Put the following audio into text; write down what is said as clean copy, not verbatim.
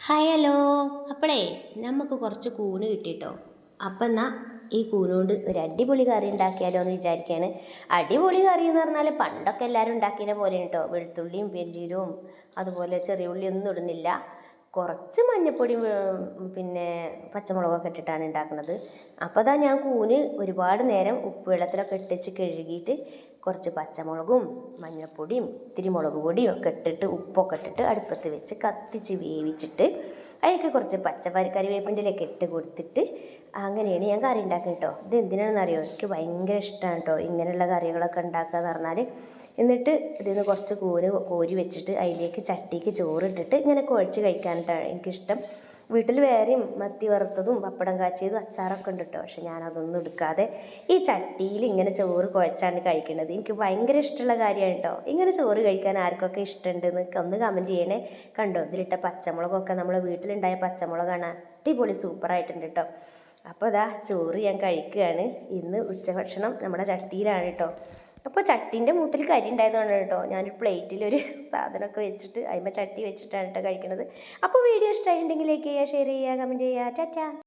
Hi hello. അപ്പോളേ നമുക്ക് കുറച്ച് കൂണ് കിട്ടിയിട്ടോ. അപ്പം എന്നാൽ ഈ കൂനുകൊണ്ട് ഒരു അടിപൊളി കറി ഉണ്ടാക്കിയാലോ എന്ന് വിചാരിക്കുകയാണ്. അടിപൊളി കറി എന്ന് പറഞ്ഞാൽ പണ്ടൊക്കെ എല്ലാവരും ഉണ്ടാക്കിയ പോലെ കേട്ടോ. വെളുത്തുള്ളിയും പെരിഞ്ചീരവും അതുപോലെ ചെറിയ ഉള്ളി ഒന്നും ഇടുന്നില്ല. കുറച്ച് മഞ്ഞപ്പൊടിയും പിന്നെ പച്ചമുളകൊക്കെ ഇട്ടിട്ടാണ് ഉണ്ടാക്കുന്നത്. അപ്പോൾ അതാ ഞാൻ കൂന് ഒരുപാട് നേരം ഉപ്പ് വെള്ളത്തിലൊക്കെ ഇട്ടിച്ച് കഴുകിയിട്ട് കുറച്ച് പച്ചമുളകും മഞ്ഞൾപ്പൊടിയും ഇത്തിരി മുളക് പൊടിയും ഒക്കെ ഇട്ടിട്ട് ഉപ്പൊക്കെ ഇട്ടിട്ട് അടുപ്പത്ത് വെച്ച് കത്തിച്ച് വേവിച്ചിട്ട് അതിലേക്ക് കുറച്ച് കറിവേപ്പിൻ്റെ ഇലയൊക്കെ ഇട്ട് കൊടുത്തിട്ട് അങ്ങനെയാണ് ഞാൻ കറി ഉണ്ടാക്കുക കേട്ടോ. ഇത് എന്തിനാണെന്ന് അറിയോ, എനിക്ക് ഭയങ്കര ഇഷ്ടമാണ് കേട്ടോ ഇങ്ങനെയുള്ള കറികളൊക്കെ ഉണ്ടാക്കുക എന്ന് പറഞ്ഞാൽ. എന്നിട്ട് ഇതിൽ നിന്ന് കുറച്ച് കോരി വെച്ചിട്ട് അതിലേക്ക് ചട്ടിക്ക് ചോറിട്ടിട്ട് ഇങ്ങനെ കുഴച്ച് കഴിക്കാനായിട്ടാണ് എനിക്കിഷ്ടം. വീട്ടിൽ വേറെയും മത്തി വറുത്തതും പപ്പടം കാച്ചിയതും അച്ചാറൊക്കെ ഉണ്ട് കേട്ടോ. പക്ഷെ ഞാനതൊന്നും എടുക്കാതെ ഈ ചട്ടിയിൽ ഇങ്ങനെ ചോറ് കുഴച്ചാണ് കഴിക്കുന്നത്. എനിക്ക് ഭയങ്കര ഇഷ്ടമുള്ള കാര്യമാണ് കേട്ടോ. ഇങ്ങനെ ചോറ് കഴിക്കാൻ ആർക്കൊക്കെ ഇഷ്ടമുണ്ടെന്ന് ഒന്ന് കമൻറ്റ് ചെയ്യണേ. കണ്ടോ, ഇതിലിട്ട പച്ചമുളകൊക്കെ നമ്മളെ വീട്ടിലുണ്ടായ പച്ചമുളകാണ്. അടിപൊളി സൂപ്പറായിട്ടുണ്ട് കേട്ടോ. അപ്പോൾ അതാ ചോറ് ഞാൻ കഴിക്കുകയാണ്. ഇന്ന് ഉച്ചഭക്ഷണം നമ്മുടെ ചട്ടിയിലാണ് കേട്ടോ. അപ്പോൾ ചട്ടീൻ്റെ മൂട്ടിൽ കരി ഉണ്ടായതുകൊണ്ട് കേട്ടോ ഞാനൊരു പ്ലേറ്റിലൊരു സാധനമൊക്കെ വെച്ചിട്ട് അതിന്മേൽ ചട്ടി വെച്ചിട്ടാണ് കേട്ടോ കഴിക്കുന്നത്. അപ്പോൾ വീഡിയോ ഇഷ്ടമായിട്ടുണ്ടെങ്കിൽ ലൈക്ക് ചെയ്യുക, ഷെയർ ചെയ്യുക, കമൻറ്റ് ചെയ്യുക. ടാറ്റാ.